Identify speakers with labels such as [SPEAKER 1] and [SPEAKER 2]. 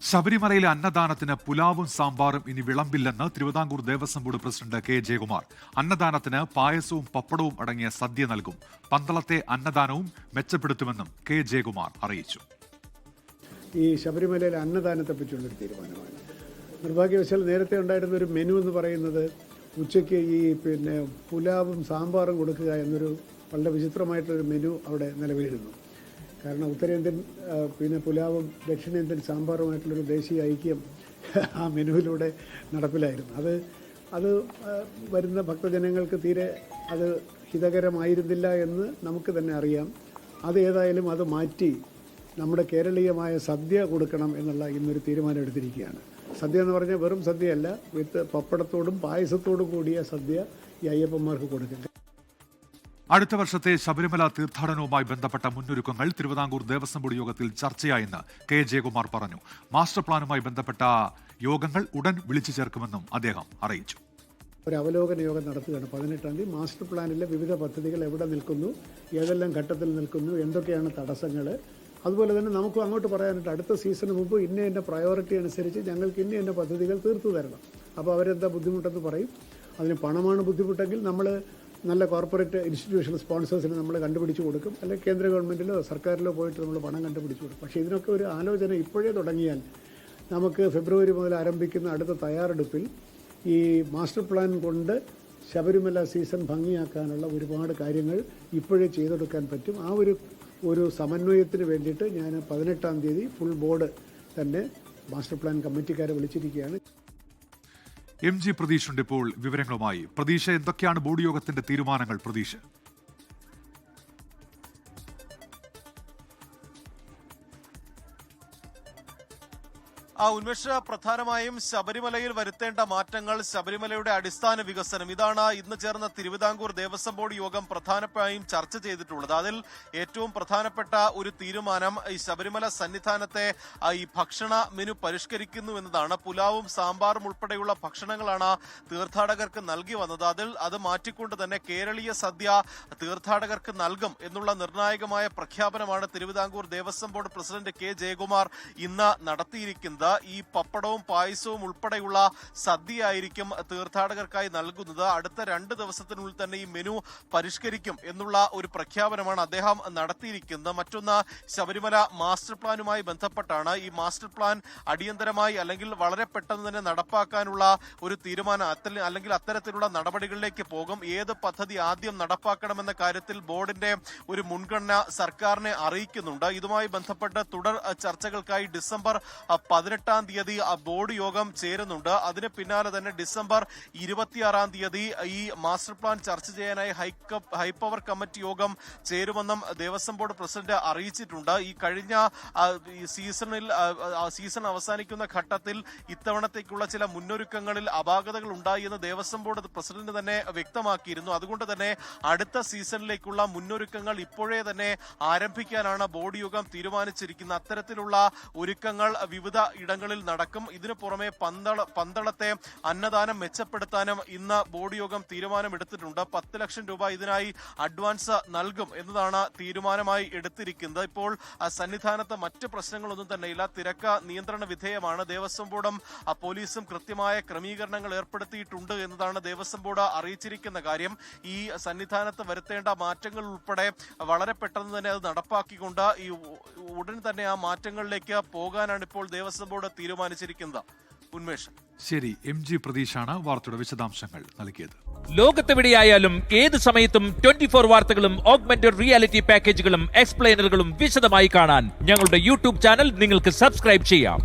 [SPEAKER 1] ശബരിമലയിലെ അന്നദാനത്തിന് പുലാവും സാമ്പാറും ഇനി വിളമ്പില്ലെന്ന് Travancore Devaswom board president K Jayakumar. അന്നദാനത്തിന് പായസവും പപ്പടവും അടങ്ങിയ സദ്യ നൽകും. പന്തളത്തെ അന്നദാനവും മെച്ചപ്പെടുത്തുമെന്നും കെ ജയകുമാർ അറിയിച്ചു.
[SPEAKER 2] ഈ ശബരിമലയിലെ അന്നദാനത്തെ പറ്റിയുള്ളൊരു തീരുമാനമാണ്. നിർഭാഗ്യവശാൽ നേരത്തെ ഉണ്ടായിരുന്ന ഒരു മെനു എന്ന് പറയുന്നത് ഉച്ചയ്ക്ക് പുലാവും സാമ്പാറും കൊടുക്കുക എന്നൊരു വളരെ വിചിത്രമായിട്ടൊരു മെനു അവിടെ നിലവിലിരുന്നു. കാരണം ഉത്തരേന്ത്യൻ പുലാവും ദക്ഷിണേന്ത്യൻ സാമ്പാറുമായിട്ടുള്ളൊരു ദേശീയ ഐക്യം ആ മെനുവിലൂടെ നടപ്പിലായിരുന്നു. അത് വരുന്ന ഭക്തജനങ്ങൾക്ക് തീരെ അത് ഹിതകരമായിരുന്നില്ല എന്ന് നമുക്ക് തന്നെ അറിയാം. അത് ഏതായാലും അത് മാറ്റി നമ്മുടെ കേരളീയമായ സദ്യ കൊടുക്കണം എന്നുള്ള ഇന്നൊരു തീരുമാനം എടുത്തിരിക്കുകയാണ്. സദ്യ എന്ന് പറഞ്ഞാൽ വെറും സദ്യയല്ല, വിത്ത് പപ്പടത്തോടും പായസത്തോടും കൂടിയ സദ്യ ഈ അയ്യപ്പന്മാർക്ക് കൊടുക്കുക.
[SPEAKER 1] അടുത്ത വർഷത്തെ ശബരിമല തീർത്ഥാടനവുമായി ബന്ധപ്പെട്ട മുന്നൊരുക്കങ്ങൾ തിരുവിതാംകൂർ ദേവസ്വം ബോർഡ് യോഗത്തിൽ ചർച്ചയായെന്ന് കെ ജയകുമാർ പറഞ്ഞു. മാസ്റ്റർ പ്ലാനുമായി ബന്ധപ്പെട്ട യോഗങ്ങൾ ഉടൻ വിളിച്ചു ചേർക്കുമെന്നും അദ്ദേഹം അറിയിച്ചു.
[SPEAKER 2] ഒരു അവലോകന യോഗം നടത്തുകയാണ് 18-ാം തീയതി. മാസ്റ്റർ പ്ലാനിലെ വിവിധ പദ്ധതികൾ എവിടെ നിൽക്കുന്നു, ഏതെല്ലാം ഘട്ടത്തിൽ നിൽക്കുന്നു, എന്തൊക്കെയാണ് തടസ്സങ്ങൾ, അതുപോലെ തന്നെ നമുക്കും അങ്ങോട്ട് പറയാനായിട്ട് അടുത്ത സീസണിന് മുമ്പ് ഇന്ന പ്രയോറിറ്റി അനുസരിച്ച് ഞങ്ങൾക്ക് ഇന്ന പദ്ധതികൾ തീർത്തു തരണം. അപ്പോൾ അവരെന്താ ബുദ്ധിമുട്ടെന്ന് പറയും. അതിന് പണമാണ് ബുദ്ധിമുട്ടെങ്കിൽ നമ്മൾ നല്ല കോർപ്പറേറ്റ് ഇൻസ്റ്റിറ്റ്യൂഷണൽ സ്പോൺസേഴ്സിന് നമ്മൾ കണ്ടുപിടിച്ച് കൊടുക്കും, അല്ലെങ്കിൽ കേന്ദ്ര ഗവൺമെൻറ്റിലോ സർക്കാരിലോ പോയിട്ട് നമ്മൾ പണം കണ്ടുപിടിച്ച് കൊടുക്കും. പക്ഷേ ഇതിനൊക്കെ ഒരു ആലോചന ഇപ്പോഴേ തുടങ്ങിയാൽ നമുക്ക് ഫെബ്രുവരി മുതൽ ആരംഭിക്കുന്ന അടുത്ത തയ്യാറെടുപ്പിൽ ഈ മാസ്റ്റർ പ്ലാൻ കൊണ്ട് ശബരിമല സീസൺ ഭംഗിയാക്കാനുള്ള ഒരുപാട് കാര്യങ്ങൾ ഇപ്പോഴേ ചെയ്തെടുക്കാൻ പറ്റും. ആ ഒരു സമന്വയത്തിന് വേണ്ടിയിട്ട് ഞാൻ 18-ാം തീയതി ഫുൾ ബോർഡ് തന്നെ മാസ്റ്റർ പ്ലാൻ കമ്മിറ്റിക്കാരെ വിളിച്ചിരിക്കുകയാണ്.
[SPEAKER 1] എം ജി പ്രതീഷ് ഉണ്ട് ഇപ്പോൾ വിവരങ്ങളുമായി. പ്രതീഷ്, എന്തൊക്കെയാണ് ബോർഡ് യോഗത്തിന്റെ തീരുമാനങ്ങൾ? പ്രതീഷ്,
[SPEAKER 3] ഉന്മേഷ, പ്രധാനമായും ശബരിമലയിൽ വരുത്തേണ്ട മാറ്റങ്ങൾ, ശബരിമലയുടെ അടിസ്ഥാന വികസനം, ഇതാണ് ഇന്ന് ചേർന്ന തിരുവിതാംകൂർ ദേവസ്വം ബോർഡ് യോഗം പ്രധാനമായും ചർച്ച ചെയ്തിട്ടുള്ളത്. അതിൽ ഏറ്റവും പ്രധാനപ്പെട്ട ഒരു തീരുമാനം ഈ ശബരിമല സന്നിധാനത്തെ ഈ ഭക്ഷണ മെനു പരിഷ്കരിക്കുന്നു എന്നതാണ്. പുലാവും സാമ്പാറും ഉൾപ്പെടെയുള്ള ഭക്ഷണങ്ങളാണ് തീർത്ഥാടകർക്ക് നൽകി വന്നത്. അത് മാറ്റിക്കൊണ്ട് തന്നെ കേരളീയ സദ്യ തീർത്ഥാടകർക്ക് നൽകും എന്നുള്ള നിർണായകമായ പ്രഖ്യാപനമാണ് Travancore Devaswom board president K Jayakumar ഇന്ന് നടത്തിയിരിക്കുന്നത്. ഈ പപ്പടവും പായസവും ഉൾപ്പെടെയുള്ള സദ്യയായിരിക്കും തീർത്ഥാടകർക്കായി നൽകുന്നത്. അടുത്ത 2 ദിവസത്തിനുള്ളിൽ തന്നെ ഈ മെനു പരിഷ്കരിക്കും എന്നുള്ള ഒരു പ്രഖ്യാപനമാണ് അദ്ദേഹം നടത്തിയിരിക്കുന്നത്. മറ്റൊന്ന്, ശബരിമല മാസ്റ്റർ പ്ലാനുമായി ബന്ധപ്പെട്ടാണ്. ഈ മാസ്റ്റർ പ്ലാൻ അടിയന്തരമായി അല്ലെങ്കിൽ വളരെ പെട്ടെന്ന് തന്നെ നടപ്പാക്കാനുള്ള ഒരു തീരുമാനം, അല്ലെങ്കിൽ അത്തരത്തിലുള്ള നടപടികളിലേക്ക് പോകും. ഏത് പദ്ധതി ആദ്യം നടപ്പാക്കണമെന്ന കാര്യത്തിൽ ബോർഡിന്റെ ഒരു മുൻഗണന സർക്കാരിനെ അറിയിക്കുന്നുണ്ട്. ഇതുമായി ബന്ധപ്പെട്ട് തുടർ ചർച്ചകൾക്കായി ഡിസംബർ 18-ാം തീയതി ബോർഡ് യോഗം ചേരുന്നുണ്ട്. അതിന് പിന്നാലെ തന്നെ ഡിസംബർ 26-ാം തീയതി ഈ മാസ്റ്റർ പ്ലാൻ ചർച്ച ചെയ്യാനായി ഹൈപ്പവർ കമ്മിറ്റി യോഗം ചേരുമെന്നും ദേവസ്വം ബോർഡ് പ്രസിഡന്റ് അറിയിച്ചിട്ടുണ്ട്. ഈ കഴിഞ്ഞ സീസൺ അവസാനിക്കുന്ന ഘട്ടത്തിൽ ഇത്തവണത്തേക്കുള്ള ചില മുന്നൊരുക്കങ്ങളിൽ അപാകതകൾ ഉണ്ടായി എന്ന് ദേവസ്വം ബോർഡ് പ്രസിഡന്റ് തന്നെ വ്യക്തമാക്കിയിരുന്നു. അതുകൊണ്ട് തന്നെ അടുത്ത സീസണിലേക്കുള്ള മുന്നൊരുക്കങ്ങൾ ഇപ്പോഴേ തന്നെ ആരംഭിക്കാനാണ് ബോർഡ് യോഗം തീരുമാനിച്ചിരിക്കുന്നത്. അത്തരത്തിലുള്ള ഒരുക്കങ്ങൾ വിവിധ ഇടങ്ങളിൽ നടക്കും. ഇതിനു പുറമെ പന്തളത്തെ അന്നദാനം മെച്ചപ്പെടുത്താനും ഇന്ന് ബോർഡ് യോഗം തീരുമാനമെടുത്തിട്ടുണ്ട്. 10 ലക്ഷം രൂപ ഇതിനായി അഡ്വാൻസ് നൽകും എന്നതാണ് തീരുമാനമായി എടുത്തിരിക്കുന്നത്. ഇപ്പോൾ സന്നിധാനത്ത് മറ്റ് പ്രശ്നങ്ങളൊന്നും തന്നെയില്ല. തിരക്ക് നിയന്ത്രണ വിധേയമാണ്. ദേവസ്വം ബോർഡും പോലീസും കൃത്യമായ ക്രമീകരണങ്ങൾ ഏർപ്പെടുത്തിയിട്ടുണ്ട് എന്നതാണ് ദേവസ്വം ബോർഡ് അറിയിച്ചിരിക്കുന്ന കാര്യം. ഈ സന്നിധാനത്ത് വരുത്തേണ്ട മാറ്റങ്ങൾ ഉൾപ്പെടെ വളരെ പെട്ടെന്ന് തന്നെ അത് നടപ്പാക്കിക്കൊണ്ട് ഈ ഉടൻ തന്നെ ആ മാറ്റങ്ങളിലേക്ക് പോകാനാണ് ഇപ്പോൾ ദേവസ്വം ബോർഡ് തീരുമാനിച്ചിരിക്കുന്നത്. ഉന്മേഷ്,
[SPEAKER 1] ശരി. എം ജി പ്രതീഷാണ് വാർത്തയുടെ വിശദാംശങ്ങൾ നൽകിയത്.
[SPEAKER 4] ലോകത്തെവിടെയായാലും ഏത് സമയത്തും 24 വാർത്തകളും ഓഗ്മെന്റഡ് റിയാലിറ്റി പാക്കേജുകളും എക്സ്പ്ലെയിനറുകളും വിശദമായി കാണാൻ ഞങ്ങളുടെ യൂട്യൂബ് ചാനൽ നിങ്ങൾക്ക് സബ്സ്ക്രൈബ് ചെയ്യാം.